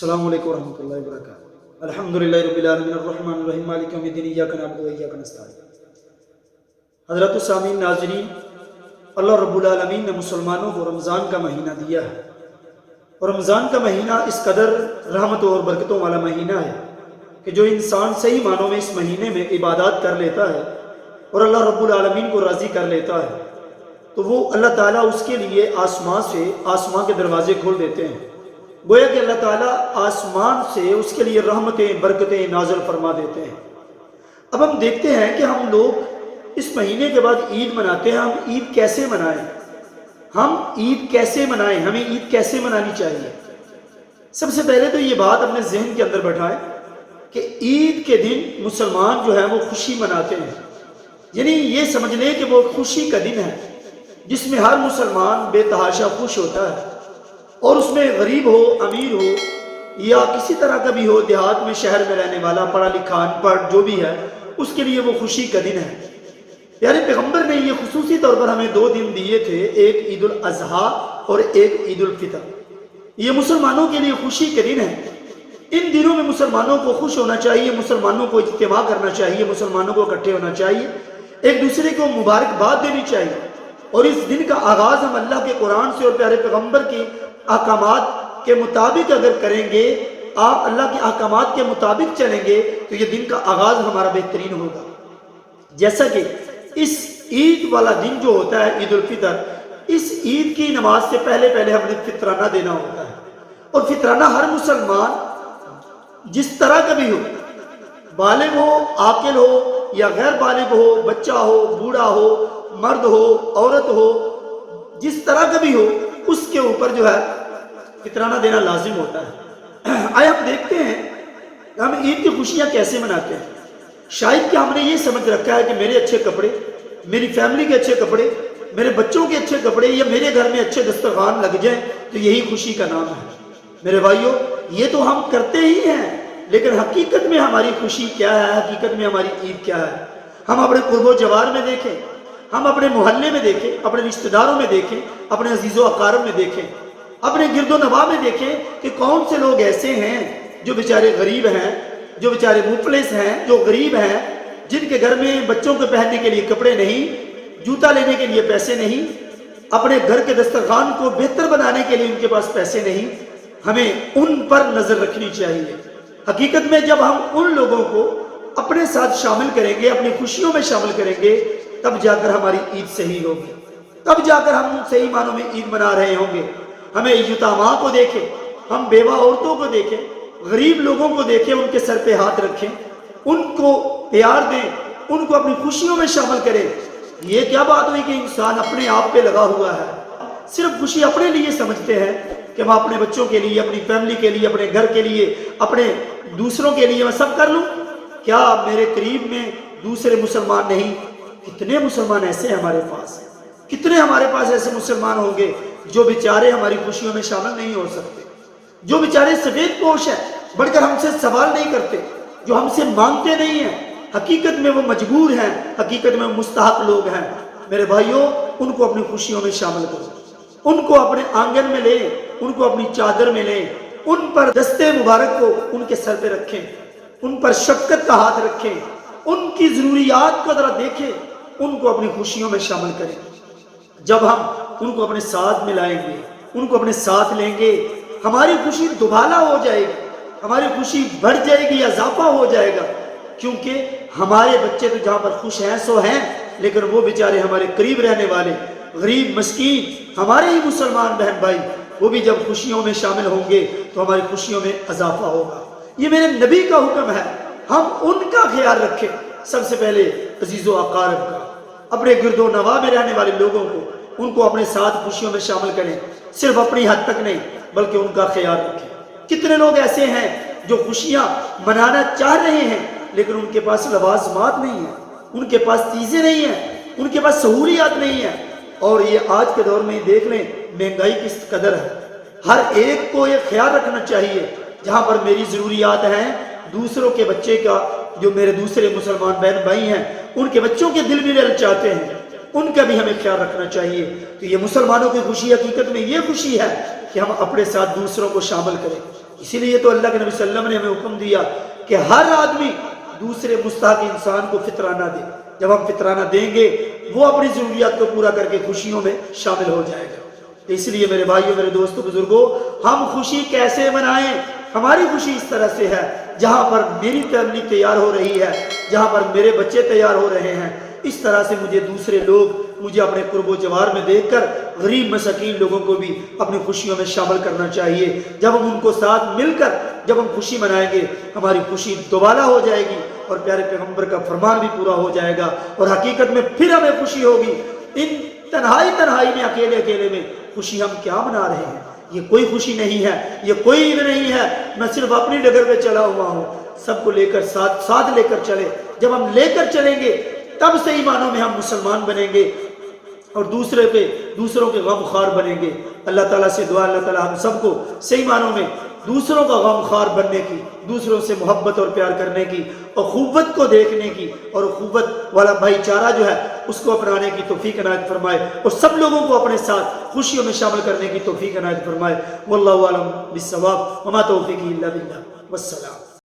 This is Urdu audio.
السلام علیکم ورحمۃ اللہ وبرکاتہ۔ الحمدللہ رب العالمین الرحمن الرحیم مالک یوم الدین ایاک نعبد و ایاک نستعین۔ حضرات السامعین ناظرین، اللہ رب العالمین نے مسلمانوں کو رمضان کا مہینہ دیا ہے، اور رمضان کا مہینہ اس قدر رحمتوں اور برکتوں والا مہینہ ہے کہ جو انسان صحیح معنوں میں اس مہینے میں عبادات کر لیتا ہے اور اللہ رب العالمین کو راضی کر لیتا ہے تو وہ اللہ تعالیٰ اس کے لیے آسمان کے دروازے کھول دیتے ہیں۔ گویا کہ اللہ تعالیٰ آسمان سے اس کے لیے رحمتیں برکتیں نازل فرما دیتے ہیں۔ اب ہم دیکھتے ہیں کہ ہم لوگ اس مہینے کے بعد عید مناتے ہیں۔ ہم عید کیسے منائیں؟ ہمیں عید کیسے منانی چاہیے؟ سب سے پہلے تو یہ بات اپنے ذہن کے اندر بٹھائیں کہ عید کے دن مسلمان جو ہے وہ خوشی مناتے ہیں، یعنی یہ سمجھ لیں کہ وہ خوشی کا دن ہے جس میں ہر مسلمان بے تحاشا خوش ہوتا ہے، اور اس میں غریب ہو، امیر ہو یا کسی طرح کا بھی ہو، دیہات میں شہر میں رہنے والا، پڑھا لکھا ان پڑھ جو بھی ہے، اس کے لیے وہ خوشی کا دن ہے۔ پیارے پیغمبر نے یہ خصوصی طور پر ہمیں 2 دن دیے تھے، ایک عید الاضحیٰ اور ایک عید الفطر۔ یہ مسلمانوں کے لیے خوشی کے دن ہے۔ ان دنوں میں مسلمانوں کو خوش ہونا چاہیے، مسلمانوں کو اجتماع کرنا چاہیے، مسلمانوں کو اکٹھے ہونا چاہیے، ایک دوسرے کو مبارکباد دینی چاہیے، اور اس دن کا آغاز ہم اللہ کے قرآن سے اور پیارے پیغمبر کے احکامات کے مطابق اگر کریں گے، آپ اللہ کے احکامات کے مطابق چلیں گے تو یہ دن کا آغاز ہمارا بہترین ہوگا۔ جیسا کہ اس عید والا دن جو ہوتا ہے عید الفطر، اس عید کی نماز سے پہلے ہم نے فطرانہ دینا ہوتا ہے، اور فطرانہ ہر مسلمان جس طرح کا بھی ہو، بالغ ہو، عاقل ہو یا غیر بالغ ہو، بچہ ہو، بوڑھا ہو، مرد ہو، عورت ہو، جس طرح کا بھی ہو، اس کے اوپر جو ہے فطرانہ دینا لازم ہوتا ہے۔ آئے ہم دیکھتے ہیں کہ ہم عید کی خوشیاں کیسے مناتے ہیں۔ شاید کہ ہم نے یہ سمجھ رکھا ہے کہ میرے اچھے کپڑے، میری فیملی کے اچھے کپڑے، میرے بچوں کے اچھے کپڑے یا میرے گھر میں اچھے دسترخوان لگ جائیں تو یہی خوشی کا نام ہے۔ میرے بھائیوں، یہ تو ہم کرتے ہی ہیں، لیکن حقیقت میں ہماری خوشی کیا ہے؟ حقیقت میں ہماری عید کیا ہے؟ ہم اپنے قرب و جوار میں دیکھیں، ہم اپنے محلے میں دیکھیں، اپنے رشتہ داروں میں دیکھیں، اپنے عزیز و اقارب میں دیکھیں، اپنے گرد و نواح میں دیکھیں کہ کون سے لوگ ایسے ہیں جو بیچارے غریب ہیں، جو بیچارے مفلس ہیں، جو غریب ہیں، جن کے گھر میں بچوں کو پہننے کے لیے کپڑے نہیں، جوتا لینے کے لیے پیسے نہیں، اپنے گھر کے دسترخوان کو بہتر بنانے کے لیے ان کے پاس پیسے نہیں۔ ہمیں ان پر نظر رکھنی چاہیے۔ حقیقت میں جب ہم ان لوگوں کو اپنے ساتھ شامل کریں گے، اپنی خوشیوں میں شامل کریں گے، تب جا کر ہماری عید صحیح ہوگی، تب جا کر ہم صحیح معنوں میں عید منا رہے ہوں گے۔ ہمیں یتیماں کو دیکھیں، ہم بیوہ عورتوں کو دیکھیں، غریب لوگوں کو دیکھیں، ان کے سر پہ ہاتھ رکھیں، ان کو پیار دیں، ان کو اپنی خوشیوں میں شامل کریں۔ یہ کیا بات ہوئی کہ انسان اپنے آپ پہ لگا ہوا ہے، صرف خوشی اپنے لیے سمجھتے ہیں کہ میں اپنے بچوں کے لیے، اپنی فیملی کے لیے، اپنے گھر کے لیے، اپنے دوسروں کے لیے میں سب کر لوں۔ کیا میرے قریب میں دوسرے مسلمان نہیں؟ کتنے مسلمان ایسے ہیں ہمارے پاس، کتنے ہمارے پاس ایسے مسلمان ہوں گے جو بیچارے ہماری خوشیوں میں شامل نہیں ہو سکتے، جو بیچارے سفید پوش ہیں، بڑھ کر ہم سے سوال نہیں کرتے، جو ہم سے مانگتے نہیں ہیں، حقیقت میں وہ مجبور ہیں، حقیقت میں وہ مستحق لوگ ہیں۔ میرے بھائیوں، ان کو اپنی خوشیوں میں شامل کرو، ان کو اپنے آنگن میں لیں، ان کو اپنی چادر میں لیں، ان پر دستے مبارک کو ان کے سر پہ رکھیں، ان پر شفقت کا ہاتھ رکھیں، ان کی ضروریات کو ذرا دیکھیں، ان کو اپنی خوشیوں میں شامل کریں۔ جب ہم ان کو اپنے ساتھ ملائیں گے، ان کو اپنے ساتھ لیں گے، ہماری خوشی دوبالا ہو جائے گی، ہماری خوشی بڑھ جائے گی، اضافہ ہو جائے گا، کیونکہ ہمارے بچے تو جہاں پر خوش ہیں سو ہیں، لیکن وہ بیچارے ہمارے قریب رہنے والے غریب مسکین ہمارے ہی مسلمان بہن بھائی، وہ بھی جب خوشیوں میں شامل ہوں گے تو ہماری خوشیوں میں اضافہ ہوگا۔ یہ میرے نبی کا حکم ہے، ہم ان کا خیال رکھیں، سب سے پہلے عزیز و اقارب کا، اپنے گرد و نواح میں رہنے والے لوگوں کو، ان کو اپنے ساتھ خوشیوں میں شامل کریں، صرف اپنی حد تک نہیں بلکہ ان کا خیال رکھیں۔ کتنے لوگ ایسے ہیں جو خوشیاں منانا چاہ رہے ہیں لیکن ان کے پاس لوازمات نہیں ہیں، ان کے پاس چیزیں نہیں ہیں، ان کے پاس سہولیات نہیں ہیں، اور یہ آج کے دور میں دیکھ لیں مہنگائی کس قدر ہے۔ ہر ایک کو یہ خیال رکھنا چاہیے جہاں پر میری ضروریات ہیں، دوسروں کے بچے کا، جو میرے دوسرے مسلمان بہن بھائی ہیں ان کے بچوں کے دل بھی للچاتے ہیں، ان کا بھی ہمیں خیال رکھنا چاہیے۔ تو یہ مسلمانوں کی خوشی حقیقت میں یہ خوشی ہے کہ ہم اپنے ساتھ دوسروں کو شامل کریں، اسی لیے تو اللہ کے نبی صلی اللہ علیہ وسلم نے ہمیں حکم دیا کہ ہر آدمی دوسرے مستحق انسان کو فطرانہ دے. جب ہم فطرانہ دیں گے وہ اپنی ضروریات کو پورا کر کے خوشیوں میں شامل ہو جائے گا. اس لیے میرے بھائیوں، میرے دوستوں، بزرگوں، ہم خوشی کیسے منائیں؟ ہماری خوشی اس طرح سے ہے جہاں پر میری فیملی تیار ہو رہی ہے، جہاں پر میرے بچے تیار ہو رہے ہیں، اس طرح سے مجھے دوسرے لوگ مجھے اپنے قرب و جوار میں دیکھ کر غریب مساکین لوگوں کو بھی اپنی خوشیوں میں شامل کرنا چاہیے. جب ہم ان کو ساتھ مل کر جب ہم خوشی منائیں گے ہماری خوشی دوبالا ہو جائے گی اور پیارے پیغمبر کا فرمان بھی پورا ہو جائے گا، اور حقیقت میں پھر ہمیں خوشی ہوگی. ان تنہائی میں اکیلے میں خوشی ہم کیا منا رہے ہیں؟ یہ کوئی خوشی نہیں ہے، یہ کوئی عید نہیں ہے. میں صرف اپنی ڈگر پہ چلا ہوا ہوں. سب کو لے کر ساتھ لے کر چلے. جب ہم لے کر چلیں گے تب صحیح معنوں میں ہم مسلمان بنیں گے اور دوسروں کے غم خوار بنیں گے. اللہ تعالیٰ سے دعا، اللہ تعالیٰ ہم سب کو صحیح معنوں میں دوسروں کا غم خوار بننے کی، دوسروں سے محبت اور پیار کرنے کی، اور اخوت کو دیکھنے کی، اور اخوت والا بھائی چارہ جو ہے اس کو اپنانے کی توفیق عنایت فرمائے، اور سب لوگوں کو اپنے ساتھ خوشیوں میں شامل کرنے کی توفیق عنایت فرمائے. واللہ اعلم بالصواب، وما توفیقی الا باللہ، والسلام.